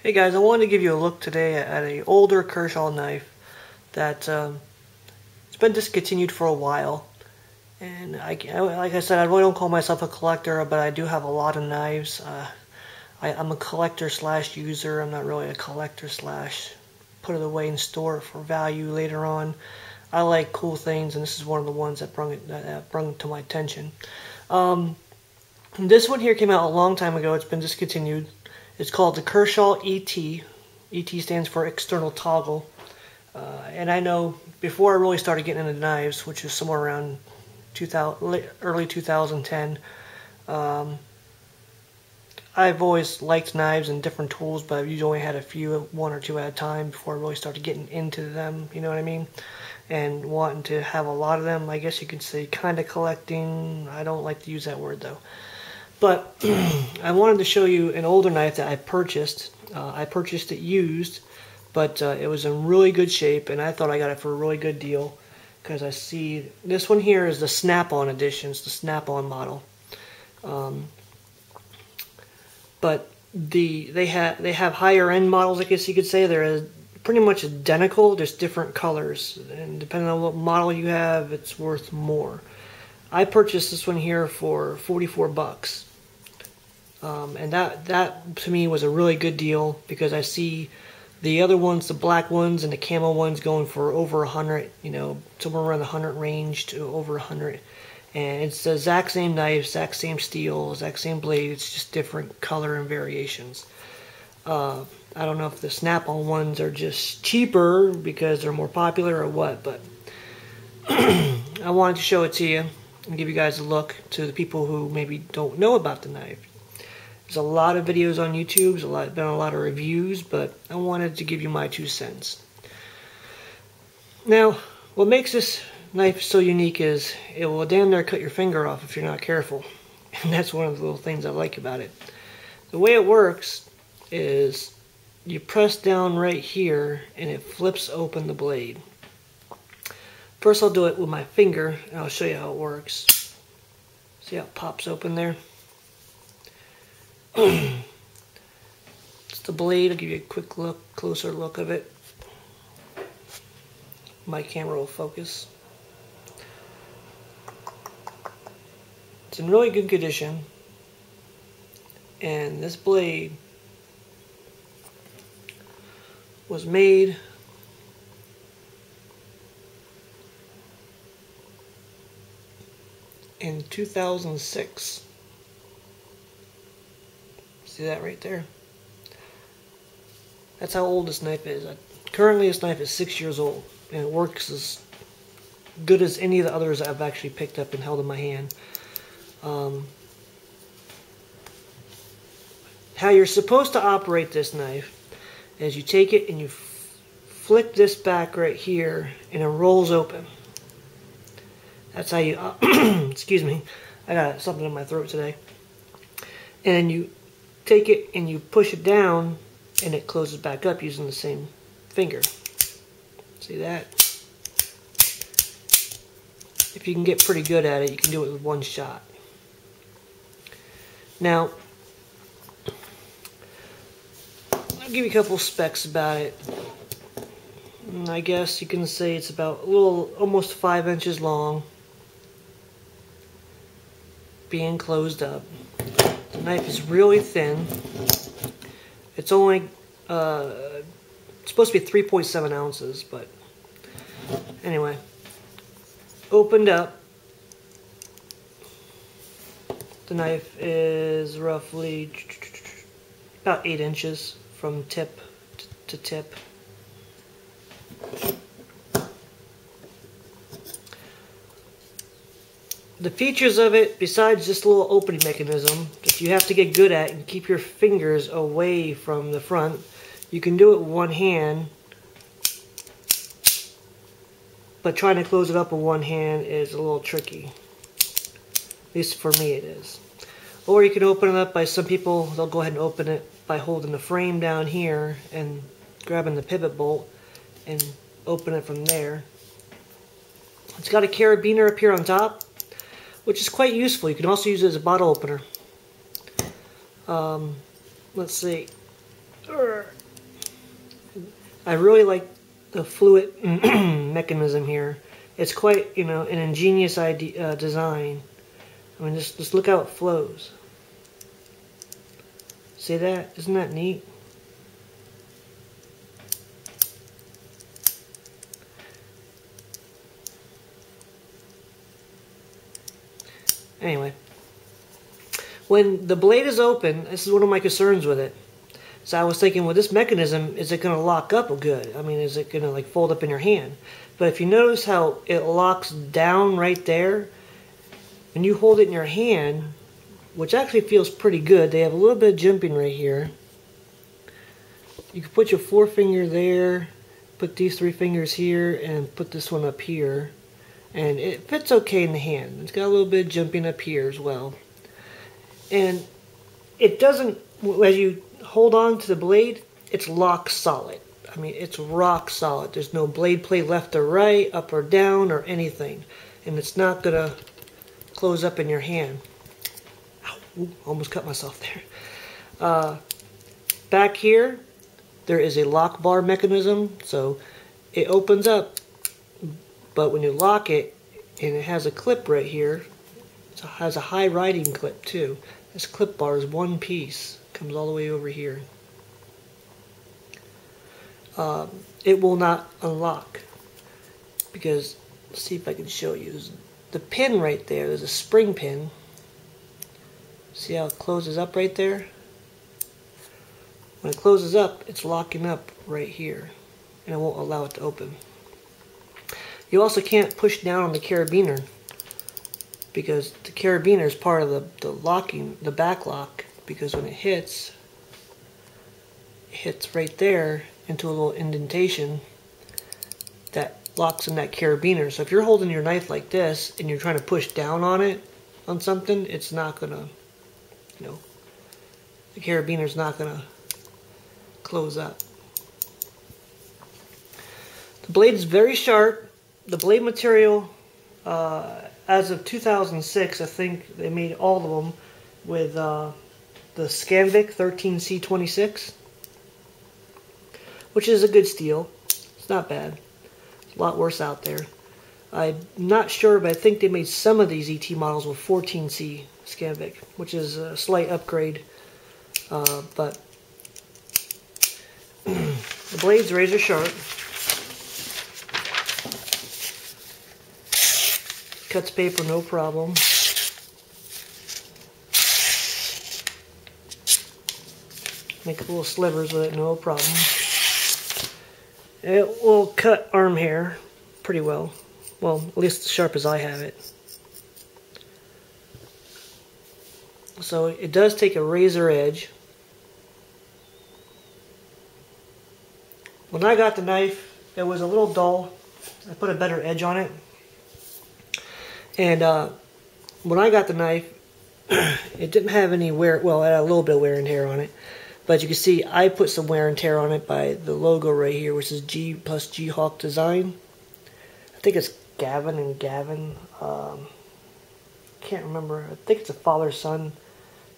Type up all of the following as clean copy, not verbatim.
Hey guys, I wanted to give you a look today at an older Kershaw knife that it's been discontinued for a while. And like I said, I really don't call myself a collector, but I do have a lot of knives. I'm a collector slash user. I'm not really a collector slash put it away and store it for value later on. I like cool things, and this is one of the ones that brought it to my attention. This one here came out a long time ago. It's been discontinued. It's called the Kershaw E.T. E.T. stands for external toggle. And I know before I really started getting into knives, which is somewhere around early 2010, I've always liked knives and different tools, but I've usually only had one or two at a time before I really started getting into them, you know what I mean? And wanting to have a lot of them, I guess you could say kind of collecting. I don't like to use that word though. But I wanted to show you an older knife that I purchased. I purchased it used, but it was in really good shape, and I thought I got it for a really good deal because I see this one here is the Snap-on edition. It's the Snap-on model. But they have higher end models, I guess you could say. They're pretty much identical, just different colors, and depending on what model you have, it's worth more. I purchased this one here for 44 bucks. And that to me was a really good deal because I see the other ones, the black ones and the camo ones, going for over 100, you know, somewhere around the 100 range to over 100. And it's the exact same knife, exact same steel, exact same blade. It's just different color and variations. I don't know if the Snap-on ones are just cheaper because they're more popular or what, but I wanted to show it to you and give you guys a look to the people who maybe don't know about the knife. There's a lot of videos on YouTube, there's been a lot of reviews, but I wanted to give you my 2 cents. Now, what makes this knife so unique is it will damn near cut your finger off if you're not careful. And that's one of the little things I like about it. The way it works is you press down right here and it flips open the blade. First I'll do it with my finger and I'll show you how it works. See how it pops open there? It's the blade. I'll give you a quick look, closer look of it. My camera will focus. It's in really good condition, and this blade was made in 2006. See that right there? That's how old this knife is. Currently this knife is 6 years old, and it works as good as any of the others I've actually picked up and held in my hand. How you're supposed to operate this knife is you take it and you flick this back right here and it rolls open. That's how you, excuse me, I got something in my throat today. And you take it and you push it down and it closes back up using the same finger. See that? If you can get pretty good at it, you can do it with one shot. Now, I'll give you a couple specs about it. I guess you can say it's about almost 5 inches long, being closed up. The knife is really thin. It's only it's supposed to be 3.7 ounces, but anyway, opened up. The knife is roughly about 8 inches from tip to tip. The features of it, besides this little opening mechanism that you have to get good at and keep your fingers away from the front, you can do it with one hand, but trying to close it up with one hand is a little tricky. At least for me it is. Or you can open it up by, some people, they'll go ahead and open it by holding the frame down here and grabbing the pivot bolt and open it from there. It's got a carabiner up here on top, which is quite useful. You can also use it as a bottle opener. Let's see. I really like the fluid mechanism here. It's quite, you know, an ingenious idea, design. I mean, just look how it flows. See that? Isn't that neat? Anyway, when the blade is open, this is one of my concerns with it. So I was thinking, well, this mechanism, is it going to lock up good? I mean, is it going to like fold up in your hand? But if you notice how it locks down right there, when you hold it in your hand, which actually feels pretty good, they have a little bit of jimping right here. You can put your forefinger there, put these 3 fingers here, and put this one up here. And it fits okay in the hand. It's got a little bit of jimping up here as well. And it doesn't, as you hold on to the blade, it's lock solid. I mean, it's rock solid. There's no blade play left or right, up or down, or anything. And it's not going to close up in your hand. Ow, ooh, almost cut myself there. Back here, there is a lock bar mechanism. So it opens up, but when you lock it, and it has a clip right here, it has a high riding clip too. This clip bar is one piece. Comes all the way over here. It will not unlock because, let's see if I can show you. There's the pin right there. There's a spring pin. See how it closes up right there? When it closes up, it's locking up right here, and it won't allow it to open. You also can't push down on the carabiner because the carabiner is part of the locking, the back lock. Because when it hits right there into a little indentation that locks in that carabiner. So if you're holding your knife like this and you're trying to push down on it, on something, it's not gonna, you know, the carabiner's not gonna close up. The blade is very sharp. The blade material, as of 2006, I think they made all of them with the Scanvic 13C26, which is a good steel. It's not bad. It's a lot worse out there. I'm not sure, but I think they made some of these ET models with 14C Scanvic, which is a slight upgrade. But the blade's razor sharp. Cuts paper no problem. Make little slivers with it, no problem. It will cut arm hair pretty well. Well, at least as sharp as I have it. So it does take a razor edge. When I got the knife, it was a little dull. I put a better edge on it. And when I got the knife, it didn't have any wear, well, it had a little bit of wear and tear on it. But you can see I put some wear and tear on it by the logo right here, which is G plus G Hawk Design. I think it's Gavin and Gavin. Can't remember. I think it's a father-son.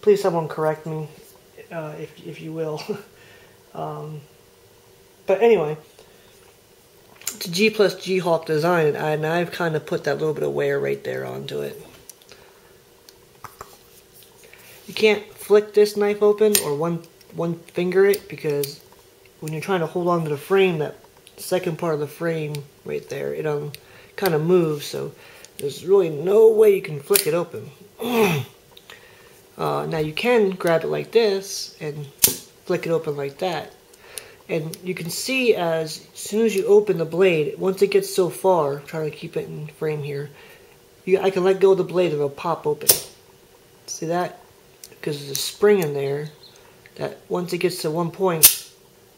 Please someone correct me, if you will. But anyway, it's a G plus G Hawk Design, and I've kind of put that little bit of wear right there onto it. You can't flick this knife open or one finger it, because when you're trying to hold on to the frame, that second part of the frame right there, it kind of moves, so there's really no way you can flick it open. Now you can grab it like this and flick it open like that, and you can see as soon as you open the blade, once it gets so far, try to keep it in frame here, I can let go of the blade and it'll pop open. See that? Because there's a spring in there that once it gets to one point,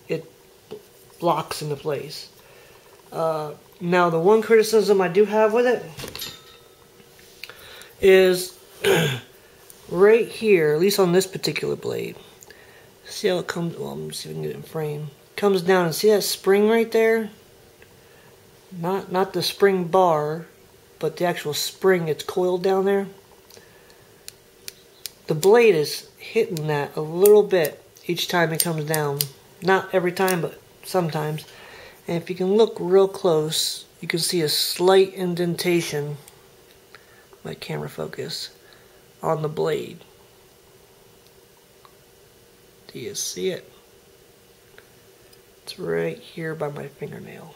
it locks into place. Now the one criticism I do have with it is right here, at least on this particular blade. See how it comes, well, I'm just going to get it in frame. Comes down, and see that spring right there? Not the spring bar, but the actual spring, it's coiled down there. The blade is hitting that a little bit each time it comes down. Not every time, but sometimes. And if you can look real close, you can see a slight indentation, my camera focus, on the blade. Do you see it? It's right here by my fingernail.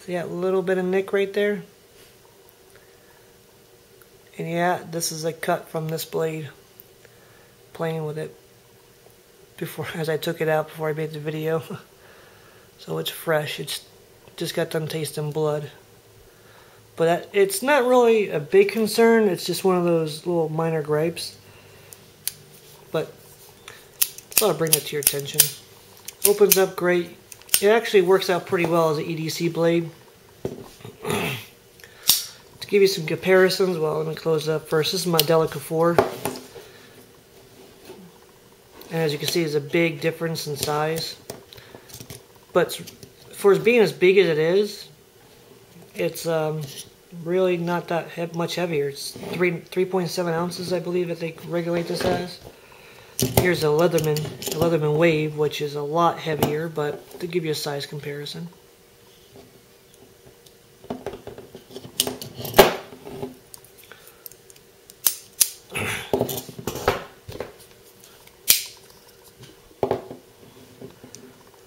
See that little bit of nick right there? And yeah, this is a cut from this blade. Playing with it before, as I took it out before I made the video. So it's fresh. It's just got done tasting blood. But it's not really a big concern. It's just one of those little minor gripes. But I thought I'd bring it to your attention. Opens up great. It actually works out pretty well as an EDC blade. To give you some comparisons, well, let me close it up first. This is my Delica 4. And as you can see, there's a big difference in size. But for being as big as it is, it's really not that much heavier. It's 3.7 ounces, I believe, that they regulate this as. Here's a Leatherman Wave, which is a lot heavier, but to give you a size comparison.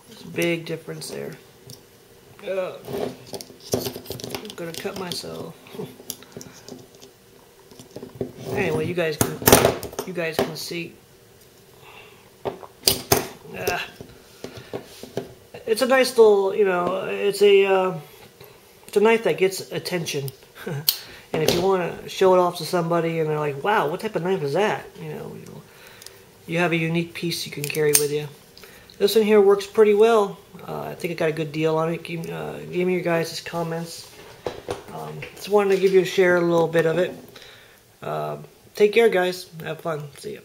There's a big difference there. I'm gonna cut myself. Anyway, you guys can see. It's a nice little, you know, it's a knife that gets attention. And if you want to show it off to somebody and they're like, wow, what type of knife is that? You know, you have a unique piece you can carry with you. This one here works pretty well. I think I got a good deal on it. Give me your guys' comments. Just wanted to give you a little bit of it. Take care, guys. Have fun. See ya.